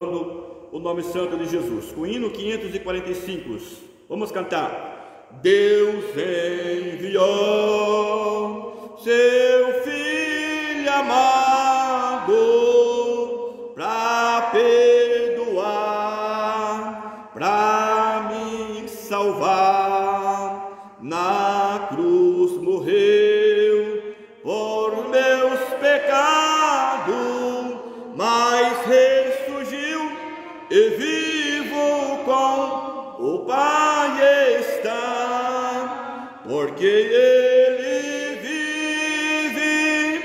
o nome santo de Jesus. Com o hino 545, vamos cantar. Deus enviou seu Filho amado para perdoar, para me salvar. Na cruz morreu por meus pecados, mas ressurgiu e vivo com o Pai está, porque Ele vive,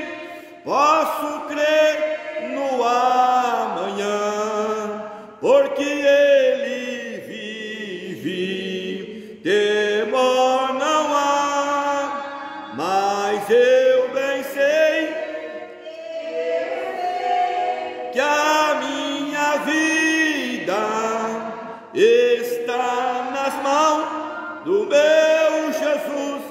posso crer no amanhã, porque Ele vive, temor não há, mas eu bem sei que a minha vida está nas mãos do meu Jesus,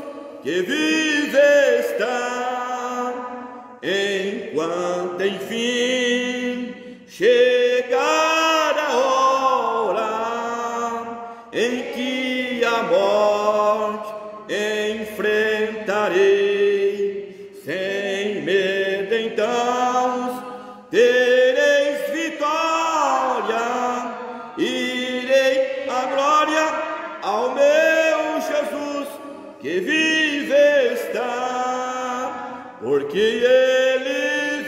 que vive está, enquanto enfim chegar a hora em que a morte enfrentarei, sem medo então tereis vitória, irei à glória ao meu Jesus, que vive está, porque Ele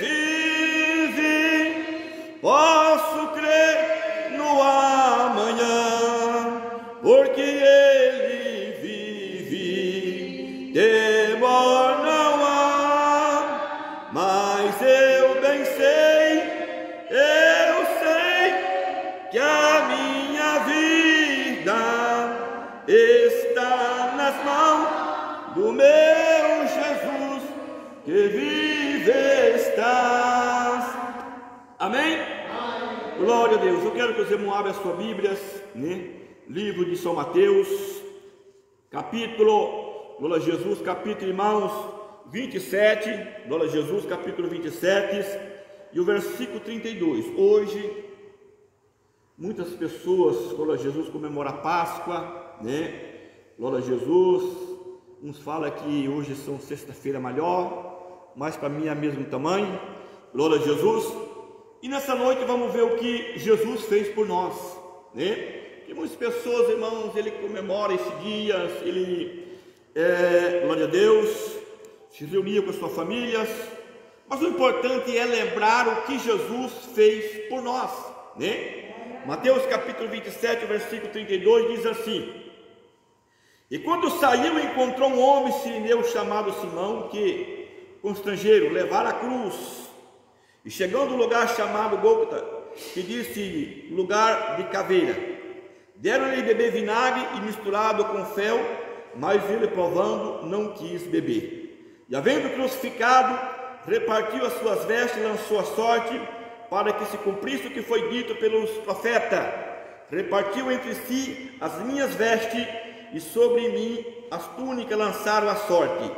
vive, posso crer no amanhã, porque Ele vive, temor não há, mas eu bem sei, que a minha vida está nas mãos do meu Jesus, que vive estás. Amém? Glória a Deus. Eu quero que os irmãos abram as suas Bíblias, né? Livro de São Mateus, capítulo, glória a Jesus, capítulo, irmãos, 27, glória a Jesus, capítulo 27, e o versículo 32. Hoje, muitas pessoas, glória a Jesus, comemoram a Páscoa, né? Glória a Jesus. Uns falam que hoje são sexta-feira maior, mas para mim é o mesmo tamanho, glória a Jesus. E nessa noite vamos ver o que Jesus fez por nós, né? Que muitas pessoas, irmãos, ele comemora esse dia, ele, glória a Deus, se reunia com as suas famílias, mas o importante é lembrar o que Jesus fez por nós, né? Mateus capítulo 27, versículo 32 diz assim: e quando saiu, encontrou um homem sirineu chamado Simão, que, com estrangeiro, levara a cruz, e chegando ao lugar chamado Gólgota, que disse lugar de caveira, deram-lhe beber vinagre e misturado com fel, mas ele, provando, não quis beber. E havendo crucificado, repartiu as suas vestes e lançou a sorte, para que se cumprisse o que foi dito pelos profetas: repartiu entre si as minhas vestes, e sobre mim as túnicas lançaram a sorte.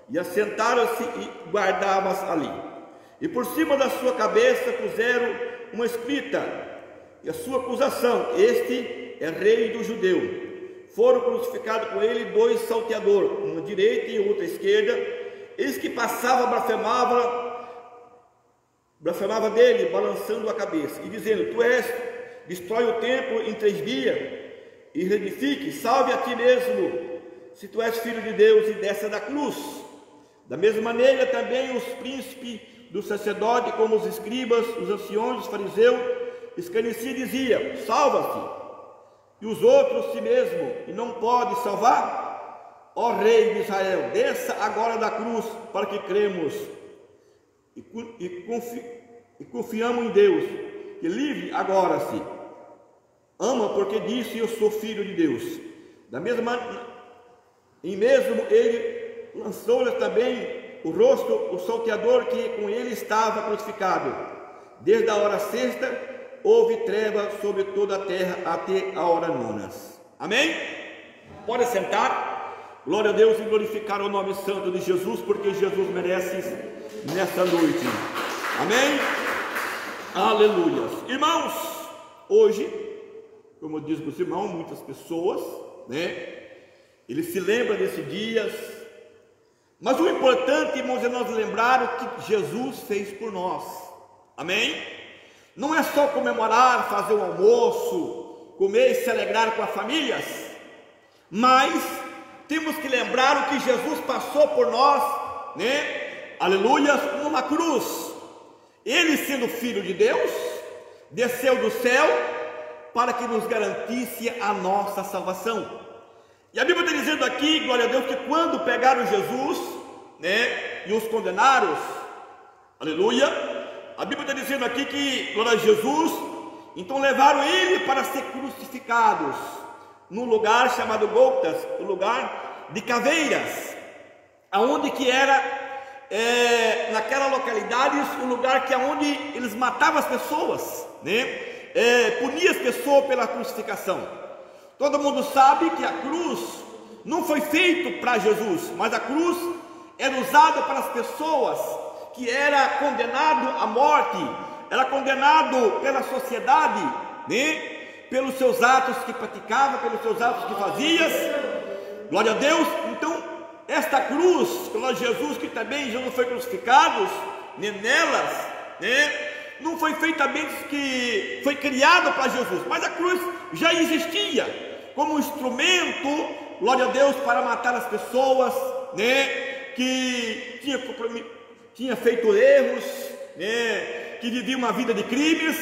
E assentaram-se e guardavam-as ali. E por cima da sua cabeça puseram uma escrita, e a sua acusação: este é rei dos judeus. Foram crucificados com ele dois salteadores, uma direita e outra esquerda. Eis que passava, blasfemava dele, balançando a cabeça, e dizendo: tu és, destrói o templo em 3 dias, e reedifique, salve a ti mesmo, se tu és filho de Deus, e desça da cruz. Da mesma maneira também os príncipes do sacerdote, como os escribas, os anciões, os fariseus, escarneciam e diziam: salva-se, e os outros si mesmo, e não pode salvar? Ó Rei de Israel, desça agora da cruz, para que cremos e confiamos em Deus, que livre agora-se. Ama, porque disse: eu sou filho de Deus. Da mesma maneira, e mesmo ele lançou-lhe também o rosto o salteador que com ele estava crucificado. Desde a hora sexta houve treva sobre toda a terra até a hora 9. Amém? Pode sentar. Glória a Deus e glorificar o nome santo de Jesus, porque Jesus merece nessa noite. Amém? Aleluia. Irmãos, Hoje, como eu disse para os irmãos, muitas pessoas, eles se lembram desses dias, mas o importante, irmãos, é nós lembrar o que Jesus fez por nós, amém? Não é só comemorar, fazer um almoço, comer e se alegrar com as famílias, mas temos que lembrar o que Jesus passou por nós, aleluia, numa cruz. Ele, sendo filho de Deus, desceu do céu para que nos garantisse a nossa salvação. E a Bíblia está dizendo aqui, glória a Deus, que quando pegaram Jesus, e os condenaram, aleluia, a Bíblia está dizendo aqui que, glória a Jesus, então levaram ele para ser crucificados, num lugar chamado Gólgota, o lugar de caveiras, aonde que era, naquela localidade, o lugar que aonde eles matavam as pessoas, punia as pessoas pela crucificação. Todo mundo sabe que a cruz não foi feita para Jesus, mas a cruz era usada para as pessoas que era condenado à morte, era condenado pela sociedade, pelos seus atos que praticava, pelos seus atos que fazia, glória a Deus. Então esta cruz, glória a Jesus, que também Jesus foi crucificado, nelas, não foi feitamente que foi criada para Jesus, mas a cruz já existia como um instrumento, glória a Deus, para matar as pessoas, que tinha feito erros, que vivia uma vida de crimes.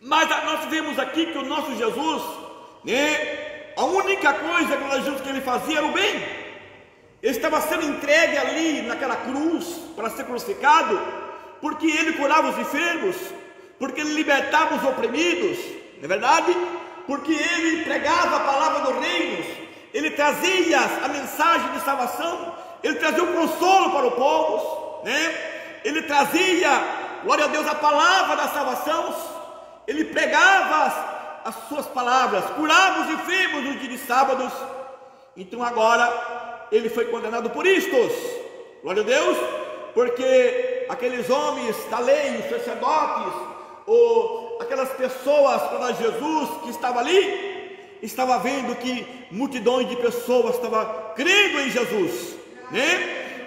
Mas nós vemos aqui que o nosso Jesus, a única coisa, glória a Jesus, que ele fazia era o bem. Ele estava sendo entregue ali naquela cruz para ser crucificado, porque ele curava os enfermos, porque ele libertava os oprimidos, não é verdade? Porque ele pregava a palavra do reino, ele trazia a mensagem de salvação, ele trazia o consolo para o povo, ele trazia, glória a Deus, a palavra da salvação, ele pregava as suas palavras, curava os enfermos nos dias de sábados. Então agora ele foi condenado por isto, glória a Deus, porque aqueles homens da lei, os sacerdotes, ou aquelas pessoas para Jesus que estavam ali, estava vendo que multidões de pessoas estavam crendo em Jesus,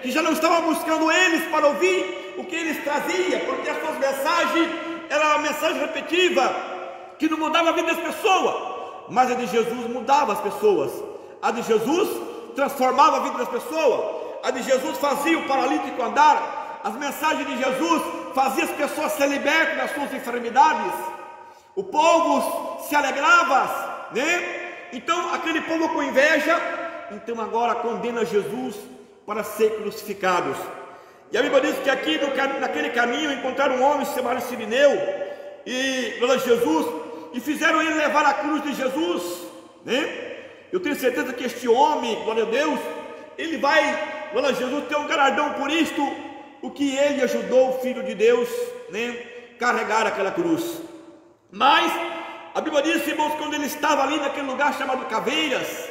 que já não estavam buscando eles para ouvir o que eles traziam, porque as suas mensagens eram uma mensagem repetitiva, que não mudava a vida das pessoas, mas a de Jesus mudava as pessoas, a de Jesus transformava a vida das pessoas, a de Jesus fazia o paralítico andar, as mensagens de Jesus faziam as pessoas ser libertas das suas enfermidades, o povo se alegrava, então aquele povo com inveja, então agora condena Jesus para ser crucificados. E a Bíblia diz que aqui naquele caminho encontraram um homem chamado Sirineu e glória a Jesus, e fizeram ele levar a cruz de Jesus, Eu tenho certeza que este homem, glória a Deus, ele vai, glória a Jesus, ter um galardão por isto, o que ele ajudou o Filho de Deus, carregar aquela cruz. Mas a Bíblia diz, irmãos, quando ele estava ali naquele lugar chamado Caveiras,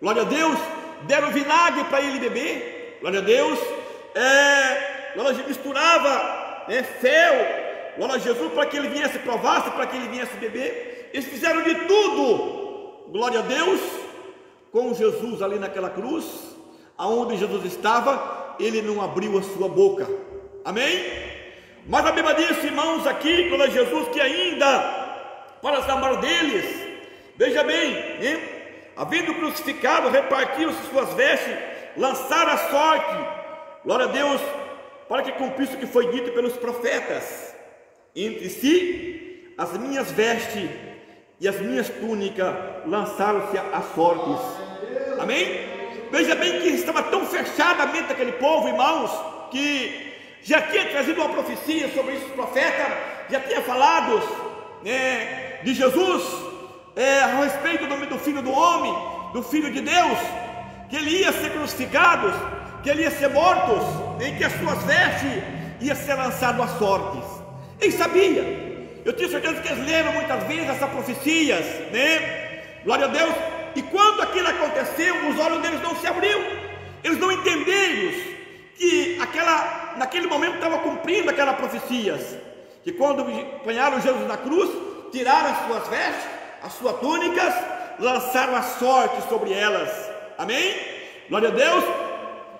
glória a Deus, deram vinagre para ele beber, glória a Deus, glória a Jesus, misturava fel, glória a Jesus, para que ele viesse provasse, para que ele viesse beber. Eles fizeram de tudo, glória a Deus, com Jesus ali naquela cruz, aonde Jesus estava, ele não abriu a sua boca, amém? Mas a Bíblia diz, irmãos, aqui, glória a Jesus, que ainda, para zombar deles, veja bem, havendo crucificado, repartiram-se suas vestes, lançaram a sorte, glória a Deus, para que cumprisse o que foi dito pelos profetas, entre si, as minhas vestes e as minhas túnicas lançaram-se a sortes, amém? Veja bem que estava tão fechada a mente daquele povo, irmãos, que já tinha trazido uma profecia sobre isso, os profetas já tinha falado, de Jesus, a respeito do Filho do Homem, do Filho de Deus, que ele ia ser crucificado, que ele ia ser morto, e que as suas vestes ia ser lançado a sortes. Eles sabiam, eu tenho certeza que eles leram muitas vezes essas profecias, glória a Deus, e quando aquilo aconteceu, os olhos deles não se abriram, eles não entenderam que naquele momento estava cumprindo aquelas profecias, que quando apanharam Jesus na cruz, tiraram as suas vestes, as suas túnicas, lançaram a sorte sobre elas. Amém? Glória a Deus.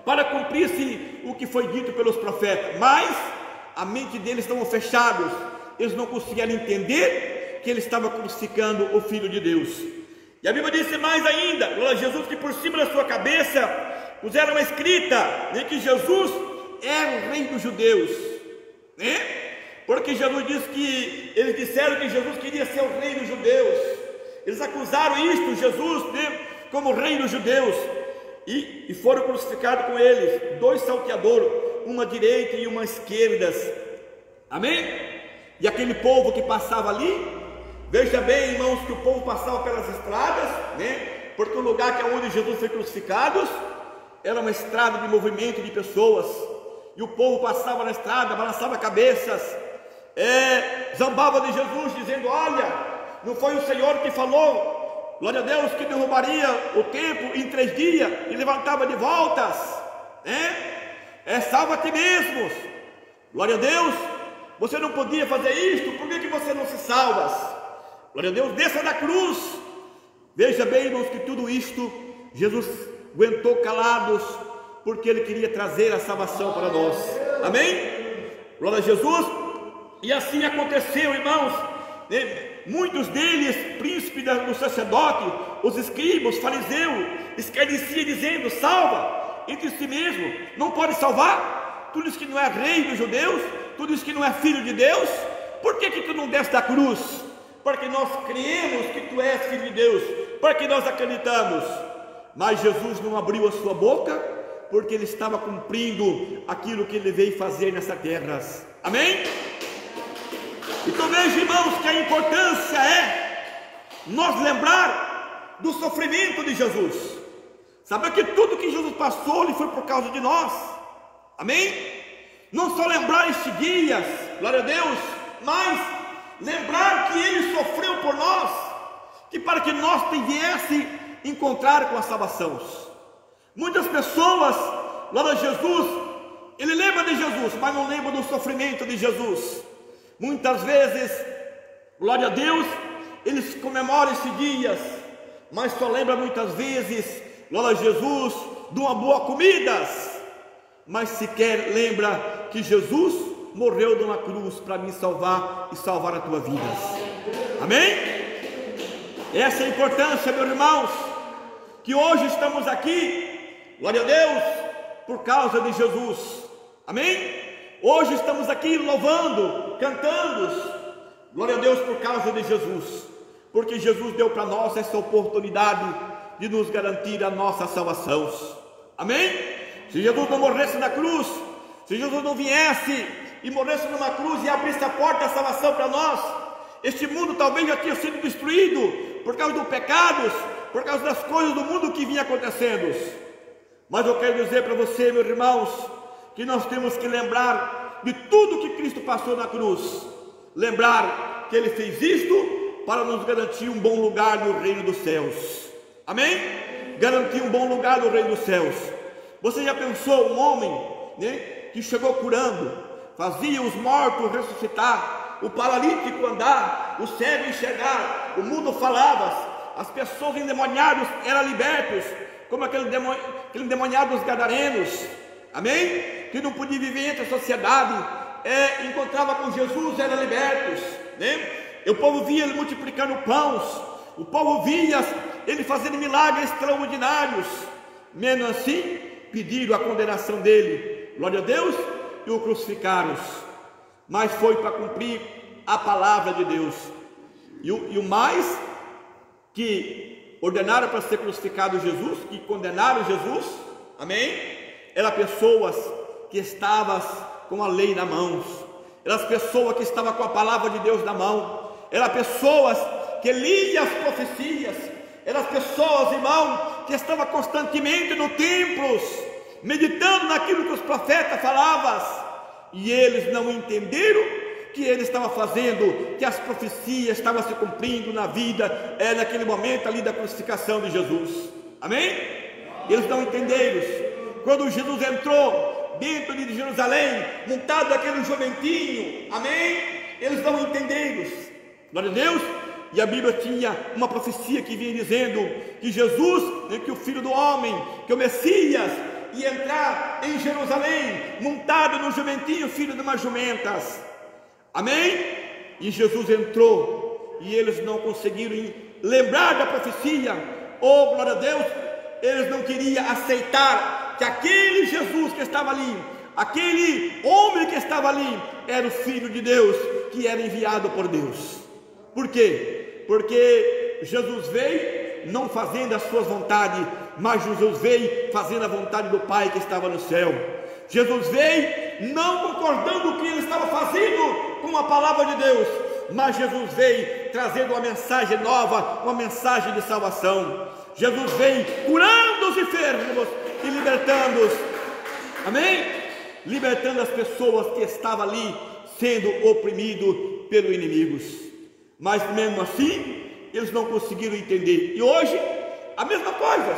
Para cumprir-se o que foi dito pelos profetas, mas a mente deles estava fechados, eles não conseguiam entender que ele estava crucificando o Filho de Deus. E a Bíblia disse mais ainda, glória a Jesus, que por cima da sua cabeça puseram uma escrita, né, que Jesus é o rei dos judeus, né? Porque Jesus disse que, eles disseram que Jesus queria ser o rei dos judeus, eles acusaram isto, Jesus, né, como rei dos judeus, e foram crucificados com eles, 2 salteadores, uma direita e uma esquerda. Amém? E aquele povo que passava ali, veja bem, irmãos, que o povo passava pelas estradas, né? Porque o lugar que é onde Jesus foi crucificado era uma estrada de movimento de pessoas, e o povo passava na estrada, balançava cabeças, zambava de Jesus, dizendo: olha, não foi o Senhor que falou, glória a Deus, que derrubaria o templo em 3 dias e levantava de voltas, né? Salva a ti mesmos, glória a Deus, você não podia fazer isto, por que você não se salvas? Glória a Deus, desça da cruz. Veja bem, irmãos, que tudo isto Jesus aguentou calados, porque Ele queria trazer a salvação para nós. Amém? Glória a Jesus. E assim aconteceu, irmãos, né? Muitos deles, príncipes do sacerdote, os escribas, os fariseus, escarneciam dizendo: salva entre si mesmo, não pode salvar, tu diz que não é rei dos judeus, tu diz que não é filho de Deus, por que tu não desce da cruz? Porque nós cremos que tu és filho de Deus, porque nós acreditamos. Mas Jesus não abriu a sua boca, porque ele estava cumprindo aquilo que ele veio fazer nessa terra. Amém? Então veja, irmãos, que a importância é nós lembrar do sofrimento de Jesus. Sabe que tudo que Jesus passou ele foi por causa de nós. Amém? Não só lembrar estes dias, glória a Deus, mas lembrar que Ele sofreu por nós, que para que nós viesse encontrar com a salvação. Muitas pessoas, glória a Jesus, ele lembra de Jesus, mas não lembra do sofrimento de Jesus. Muitas vezes, glória a Deus, eles comemoram esses dias, mas só lembra muitas vezes, glória a Jesus, de uma boa comida, mas sequer lembra que Jesus morreu de uma cruz para me salvar e salvar a tua vida. Amém? Essa é a importância, meus irmãos, que hoje estamos aqui, glória a Deus, por causa de Jesus. Amém? Hoje estamos aqui louvando, cantando, glória a Deus, por causa de Jesus, porque Jesus deu para nós essa oportunidade de nos garantir a nossa salvação. Amém? Se Jesus não morresse na cruz, se Jesus não viesse e morresse numa cruz e abrisse a porta da salvação para nós, este mundo talvez já tinha sido destruído por causa dos pecados, por causa das coisas do mundo que vinha acontecendo. Mas eu quero dizer para você, meus irmãos, que nós temos que lembrar de tudo que Cristo passou na cruz, lembrar que Ele fez isto para nos garantir um bom lugar no reino dos céus. Amém? Garantir um bom lugar no reino dos céus. Você já pensou um homem, né, que chegou curando, fazia os mortos ressuscitar, o paralítico andar, o cego enxergar, o mudo falava, as pessoas endemoniadas eram libertos, como aquele endemoniado dos gadarenos, amém? Que não podia viver entre a sociedade, encontrava com Jesus, eram libertos, né? O povo via ele multiplicando pães, o povo via ele fazendo milagres extraordinários, menos assim, pediram a condenação dele, glória a Deus, e o crucificaram, mas foi para cumprir a palavra de Deus. E o mais que ordenaram para ser crucificado Jesus, que condenaram Jesus, amém? Eram pessoas que estavam com a lei na mão, eram pessoas que estavam com a palavra de Deus na mão, eram pessoas que liam as profecias, eram pessoas, irmão, que estavam constantemente no templo, meditando naquilo que os profetas falavam, e eles não entenderam que ele estava fazendo, que as profecias estavam se cumprindo na vida, naquele momento ali da crucificação de Jesus. Amém? Eles não entenderam. Quando Jesus entrou dentro de Jerusalém, montado aquele jumentinho, amém? Eles não entenderam. glória a Deus. E a Bíblia tinha uma profecia que vinha dizendo que Jesus, que o Filho do Homem, que o Messias ia entrar em Jerusalém, montado no jumentinho, filho de umas jumentas. Amém? E Jesus entrou, e eles não conseguiram lembrar da profecia. Oh, glória a Deus, eles não queriam aceitar que aquele Jesus que estava ali, aquele homem que estava ali, era o Filho de Deus, que era enviado por Deus. Por quê? Porque Jesus veio não fazendo as suas vontades, mas Jesus veio fazendo a vontade do Pai que estava no céu. Jesus veio não concordando com o que ele estava fazendo com a palavra de Deus, mas Jesus veio trazendo uma mensagem nova, uma mensagem de salvação. Jesus veio curando os enfermos e libertando-os, amém? Libertando as pessoas que estavam ali sendo oprimidos pelos inimigos. Mas mesmo assim, eles não conseguiram entender. E hoje, a mesma coisa.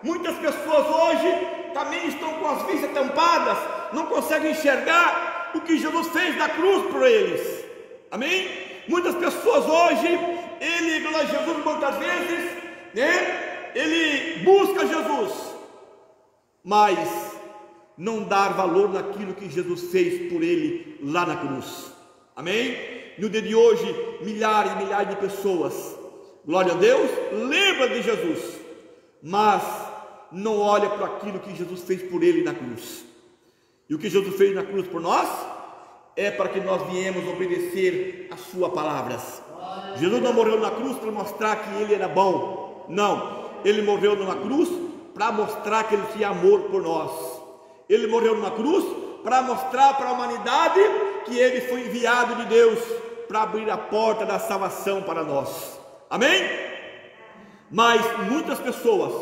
Muitas pessoas hoje também estão com as vistas tampadas, não conseguem enxergar o que Jesus fez na cruz por eles. Amém? Muitas pessoas hoje, Jesus muitas vezes, ele busca Jesus, mas não dá valor naquilo que Jesus fez por ele lá na cruz. Amém? No dia de hoje, milhares e milhares de pessoas, glória a Deus, lembra de Jesus, mas não olha para aquilo que Jesus fez por ele na cruz. E o que Jesus fez na cruz por nós é para que nós viemos obedecer as suas palavras. Jesus não morreu na cruz para mostrar que ele era bom, não. Ele morreu numa cruz para mostrar que ele tinha amor por nós. Ele morreu numa cruz para mostrar para a humanidade que ele foi enviado de Deus para abrir a porta da salvação para nós. Amém? Mas muitas pessoas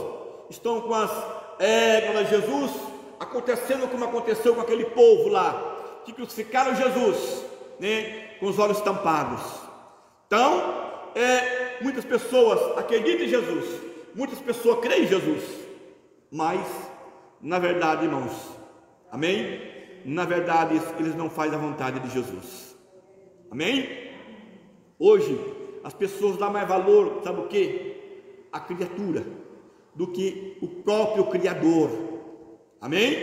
estão com as glória a Jesus, acontecendo como aconteceu com aquele povo lá, que crucificaram Jesus, com os olhos tampados. Então, muitas pessoas acreditam em Jesus, muitas pessoas creem em Jesus, mas, na verdade, irmãos, amém? Na verdade, eles não fazem a vontade de Jesus. Amém? Hoje, as pessoas dão mais valor, sabe o que? A criatura, do que o próprio Criador. Amém?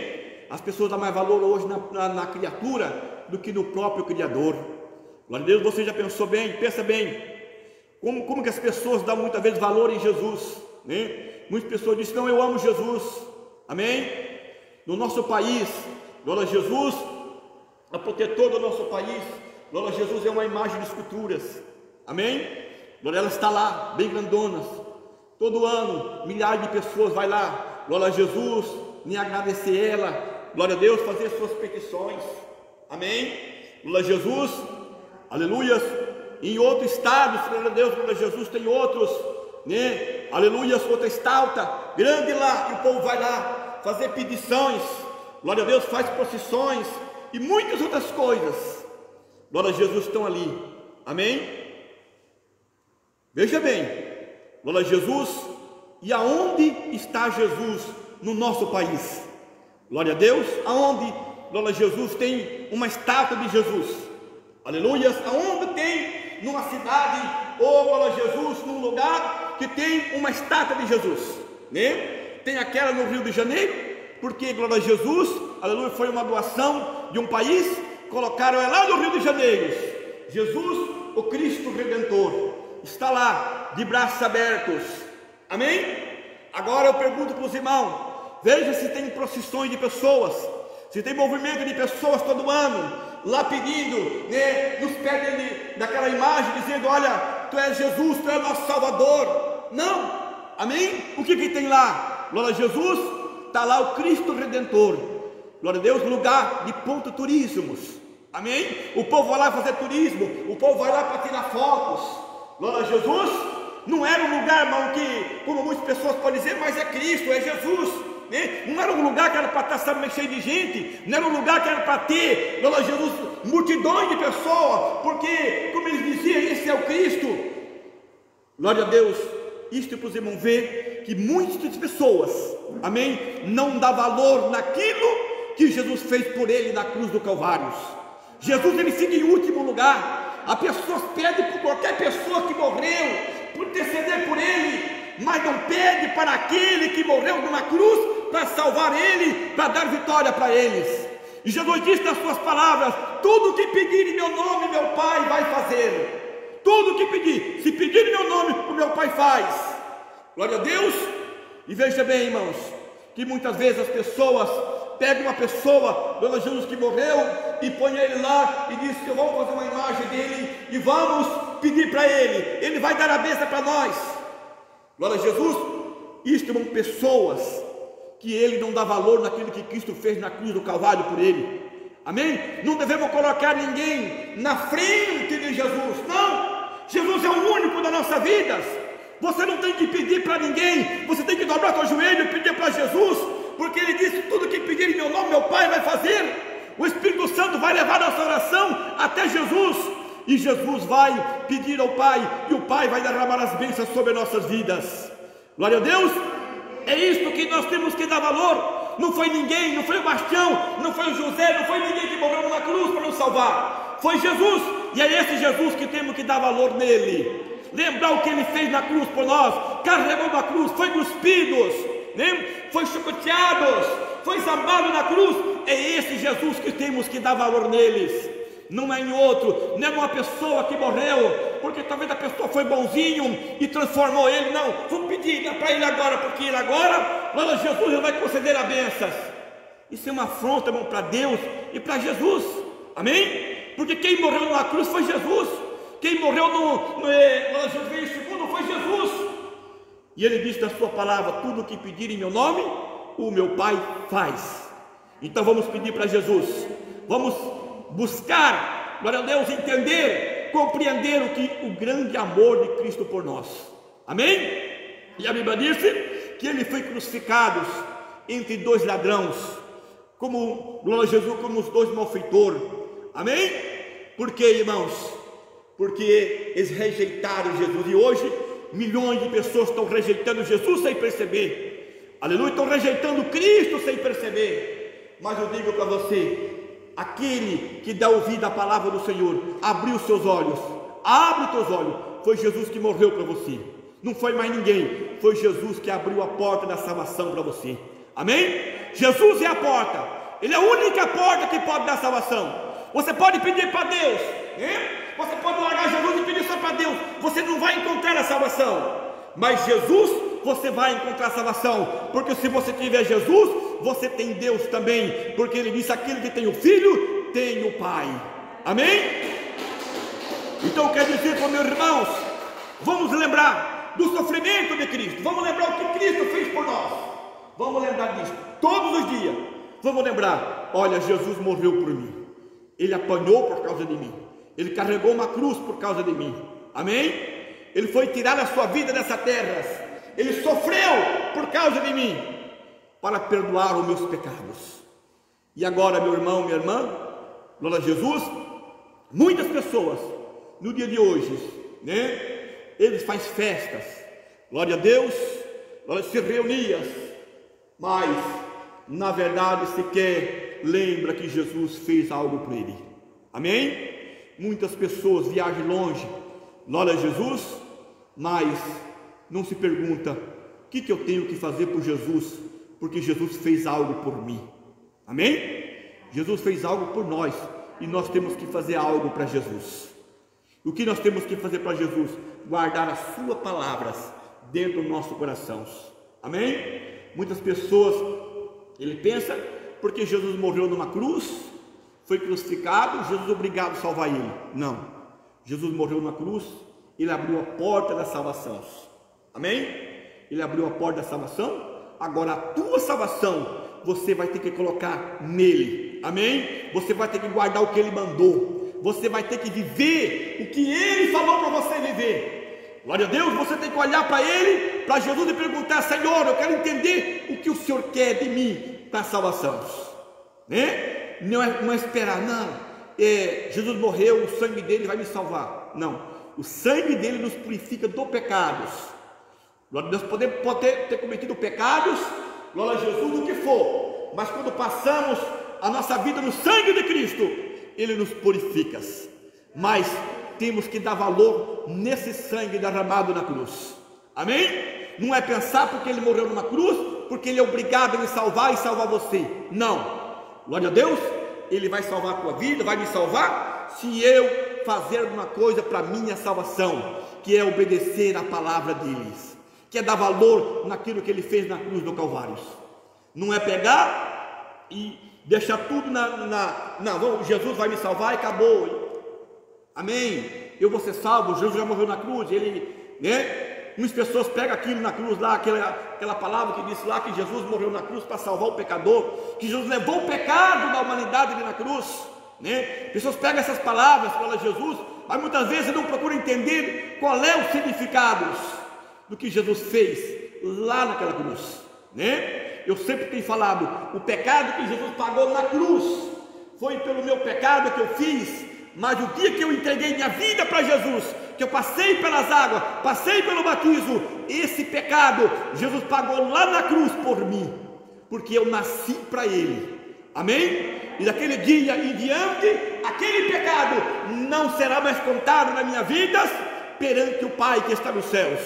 As pessoas dão mais valor hoje na criatura do que no próprio Criador. Glória a Deus. Você já pensou bem? Pensa bem. Como que as pessoas dão muitas vezes valor em Jesus? Muitas pessoas dizem, não, eu amo Jesus. Amém? No nosso país, glória a Jesus, a protetor do nosso país, glória a Jesus é uma imagem de esculturas. Amém? Glória, ela está lá, bem grandonas. Todo ano, milhares de pessoas vai lá, glória a Jesus, nem agradecer ela, glória a Deus, fazer suas petições. Amém? Glória a Jesus, aleluias. Em outros estados, glória a Deus, glória a Jesus, tem outros, aleluias, outra estátua grande lá, e o povo vai lá fazer petições, glória a Deus, faz procissões e muitas outras coisas. Glória a Jesus, estão ali. Amém? Veja bem, glória a Jesus. E aonde está Jesus no nosso país? Glória a Deus. Aonde, glória a Jesus, tem uma estátua de Jesus? Aleluias. Aonde tem numa cidade, ou glória a Jesus, num lugar que tem uma estátua de Jesus? Tem aquela no Rio de Janeiro, porque glória a Jesus, aleluia, foi uma doação de um país, colocaram ela lá no Rio de Janeiro. Jesus, o Cristo Redentor, está lá de braços abertos. Amém? Agora eu pergunto para os irmãos, veja se tem procissões de pessoas, se tem movimento de pessoas todo ano, lá pedindo, nos pés daquela imagem, dizendo, olha, tu és Jesus, tu és nosso Salvador. Não, amém? O que tem lá? Glória a Jesus, está lá o Cristo Redentor, glória a Deus, lugar de ponto turismos. Amém? O povo vai lá fazer turismo, o povo vai lá para tirar fotos. Glória a Jesus. Não era um lugar, irmão, que, como muitas pessoas podem dizer, mas é Cristo, é Jesus. Não era um lugar que era para estar cheio de gente, não era um lugar que era para ter, glória a Jesus, multidões de pessoas, porque, como eles diziam, esse é o Cristo. Glória a Deus. Isto para os irmãos ver que muitas pessoas, amém, não dá valor naquilo que Jesus fez por ele na cruz do Calvário. Jesus, ele fica em último lugar. As pessoas pedem por qualquer pessoa que morreu, por interceder por ele, mas não pede para aquele que morreu numa cruz, para salvar ele, para dar vitória para eles. E Jesus disse nas suas palavras: tudo que pedir em meu nome, meu Pai vai fazer. Tudo que pedir, se pedir em meu nome, o meu Pai faz. Glória a Deus. E veja bem, irmãos, que muitas vezes as pessoas pegam uma pessoa, Dona Jesus, que morreu, e põe ele lá e diz que vamos fazer uma imagem dele e vamos pedir para ele vai dar a bênção para nós. Glória a Jesus. Isto são pessoas que ele não dá valor naquilo que Cristo fez na cruz do Calvário por ele. Amém? Não devemos colocar ninguém na frente de Jesus, não. Jesus é o único das nossas vidas. Você não tem que pedir para ninguém, você tem que dobrar seu joelho e pedir para Jesus, porque ele disse: tudo que pedir em meu nome, meu Pai vai fazer. O Espírito Santo vai levar nossa oração até Jesus, e Jesus vai pedir ao Pai, e o Pai vai derramar as bênçãos sobre nossas vidas. Glória a Deus. É isto que nós temos que dar valor. Não foi ninguém, não foi o Bastião, não foi o José, não foi ninguém que morreu numa cruz para nos salvar. Foi Jesus, e é esse Jesus que temos que dar valor nele. Lembrar o que ele fez na cruz por nós. Carregou uma cruz, foi cuspidos, né? Foi chicoteados, foi zambado na cruz. É esse Jesus que temos que dar valor neles. Não é em outro, não é numa pessoa que morreu, porque talvez a pessoa foi bonzinho e transformou ele. Não, vamos pedir para ele agora, porque ele agora, lá Jesus, ele vai conceder a bênção. Isso é uma afronta, irmão, para Deus e para Jesus. Amém? Porque quem morreu numa cruz foi Jesus. Quem morreu no veio segundo foi Jesus. E ele disse na sua palavra: tudo que pedir em meu nome, o meu Pai faz. Então vamos pedir para Jesus, vamos buscar, glória a Deus, entender, compreender o grande amor de Cristo por nós. Amém? E a Bíblia disse que ele foi crucificado entre dois ladrões, como, glória a Jesus, como os dois malfeitores. Amém? Por quê, irmãos? Porque eles rejeitaram Jesus, e hoje milhões de pessoas estão rejeitando Jesus sem perceber. Aleluia, estão rejeitando Cristo sem perceber. Mas eu digo para você, aquele que dá ouvido à palavra do Senhor, abriu seus olhos, abre os teus olhos. Foi Jesus que morreu para você, não foi mais ninguém. Foi Jesus que abriu a porta da salvação para você. Amém? Jesus é a porta, ele é a única porta que pode dar salvação. Você pode pedir para Deus, né? Você pode largar Jesus e pedir só para Deus, você não vai encontrar a salvação. Mas Jesus, você vai encontrar a salvação, porque se você tiver Jesus, você tem Deus também, porque ele disse: aquele que tem o Filho, tem o Pai. Amém? Então quer dizer, meus irmãos, vamos lembrar do sofrimento de Cristo, vamos lembrar o que Cristo fez por nós, vamos lembrar disso, todos os dias, vamos lembrar: olha, Jesus morreu por mim, ele apanhou por causa de mim, ele carregou uma cruz por causa de mim. Amém? Ele foi tirar a sua vida dessa terra, ele sofreu por causa de mim, para perdoar os meus pecados. E agora, meu irmão, minha irmã, glória a Jesus, muitas pessoas no dia de hoje, né, eles fazem festas, glória a Deus, se reuniam, mas na verdade sequer lembra que Jesus fez algo por ele. Amém? Muitas pessoas viajam longe, glória a Jesus, mas não se pergunta: o que eu tenho que fazer por Jesus? Porque Jesus fez algo por mim. Amém? Jesus fez algo por nós, e nós temos que fazer algo para Jesus. O que nós temos que fazer para Jesus? Guardar as suas palavras dentro do nosso coração. Amém? Muitas pessoas, ele pensa, porque Jesus morreu numa cruz, foi crucificado, Jesus é obrigado a salvar ele. Não, Jesus morreu na cruz, ele abriu a porta da salvação. Amém? Ele abriu a porta da salvação. Agora a tua salvação você vai ter que colocar nele. Amém? Você vai ter que guardar o que ele mandou, você vai ter que viver o que ele falou para você viver. Glória a Deus. Você tem que olhar para ele, para Jesus, e perguntar: Senhor, eu quero entender o que o Senhor quer de mim para a salvação, né? Não é esperar, não, Jesus morreu, o sangue dele vai me salvar. Não, o sangue dele nos purifica dos pecados. Glória a Deus, pode ter cometido pecados, glória a Jesus, o que for, mas quando passamos a nossa vida no sangue de Cristo, ele nos purifica. Mas temos que dar valor nesse sangue derramado na cruz. Amém? Não é pensar porque ele morreu numa cruz, porque ele é obrigado a me salvar e salvar você. Não. Glória a Deus, ele vai salvar a tua vida, vai me salvar, se eu fazer alguma coisa para minha salvação, que é obedecer a palavra deles, que é dar valor naquilo que ele fez na cruz do Calvário. Não é pegar e deixar tudo não, Jesus vai me salvar e acabou. Amém? Eu vou ser salvo, Jesus já morreu na cruz, muitas pessoas pegam aquilo na cruz lá, aquela palavra que disse lá que Jesus morreu na cruz para salvar o pecador, que Jesus levou o pecado da humanidade ali na cruz, pessoas pegam essas palavras, falam Jesus, mas muitas vezes não procuram entender qual é o significado do que Jesus fez lá naquela cruz, Eu sempre tenho falado, o pecado que Jesus pagou na cruz, foi pelo meu pecado que eu fiz, mas o dia que eu entreguei minha vida para Jesus, que eu passei pelas águas, passei pelo batismo, esse pecado, Jesus pagou lá na cruz por mim, porque eu nasci para Ele, amém? E daquele dia em diante, aquele pecado não será mais contado na minha vida, perante o Pai que está nos céus.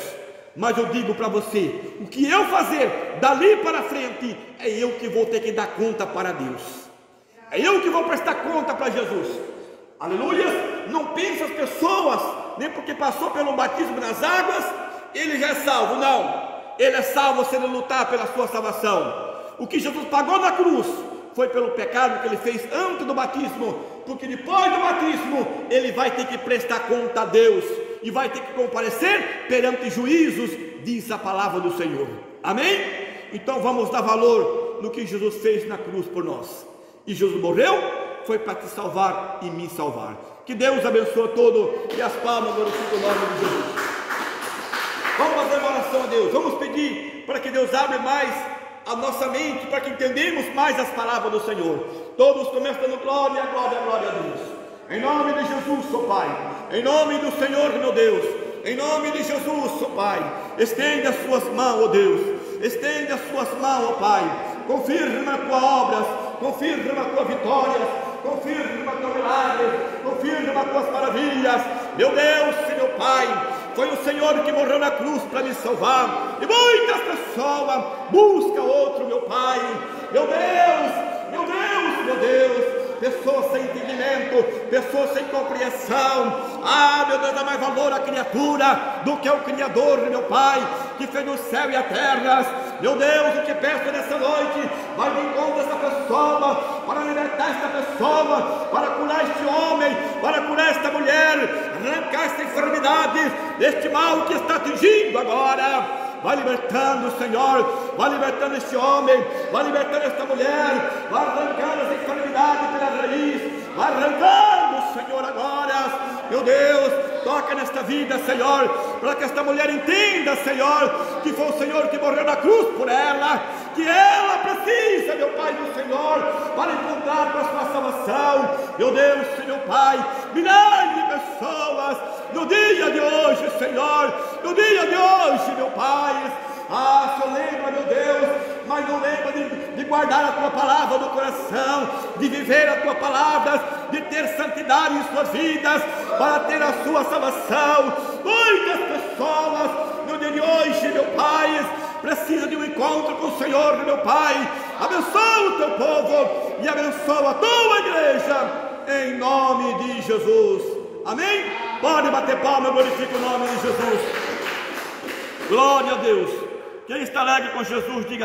Mas eu digo para você, o que eu fazer dali para frente, é eu que vou ter que dar conta para Deus, é eu que vou prestar conta para Jesus. Aleluia. Não pense as pessoas, nem porque passou pelo batismo nas águas, ele já é salvo. Não, ele é salvo se ele lutar pela sua salvação. O que Jesus pagou na cruz foi pelo pecado que ele fez antes do batismo, porque depois do batismo ele vai ter que prestar conta a Deus e vai ter que comparecer perante juízos, diz a palavra do Senhor. Amém? Então vamos dar valor no que Jesus fez na cruz por nós. E Jesus morreu, foi para te salvar e me salvar. Que Deus abençoe todo, e as palmas glorificam o nome de Jesus. Vamos fazer uma oração a Deus, vamos pedir para que Deus abra mais a nossa mente, para que entendamos mais as palavras do Senhor. Todos começam dando glória, glória, glória a Deus. Em nome de Jesus, ó Pai, em nome do Senhor, meu Deus, em nome de Jesus, ó Pai, estende as suas mãos, ó Deus, estende as suas mãos, ó Pai, confirma a tua obra, confirma a tua vitória, confirma teu milagre, confirma tuas maravilhas. Meu Deus e meu Pai, foi o Senhor que morreu na cruz para me salvar, e muitas pessoas buscam outro, meu Pai. Meu Deus, meu Deus, meu Deus, pessoas sem entendimento, pessoas sem compreensão. Meu Deus, dá mais valor à criatura do que ao Criador, meu Pai, que fez o céu e a terra. Meu Deus, o que peço nessa noite, vai de encontro essa pessoa, para libertar esta pessoa, para curar este homem, para curar esta mulher, arrancar esta enfermidade, este mal que está atingindo agora. Vai libertando, Senhor, vai libertando este homem, vai libertando esta mulher, vai arrancando as enfermidades pela raiz, vai arrancando, Senhor, agora. Meu Deus, toca nesta vida, Senhor, para que esta mulher entenda, Senhor, que foi o Senhor que morreu na cruz por ela, que ela precisa, meu Pai, do Senhor, para encontrar para a sua salvação. Meu Deus, Senhor Pai, milhares de pessoas no dia de hoje, Senhor, no dia de hoje, meu Pai, só lembra, meu Deus, mas não lembra de guardar a tua palavra no coração, de viver a tua palavra, de ter santidade em suas vidas, para ter a sua salvação. Muitas pessoas no dia de hoje, meu Pai, precisam de um encontro com o Senhor, meu Pai. Abençoa o teu povo e abençoa a tua igreja, em nome de Jesus. Amém? Pode bater palma, glorifica o nome de Jesus. Glória a Deus. Quem está alegre com Jesus, diga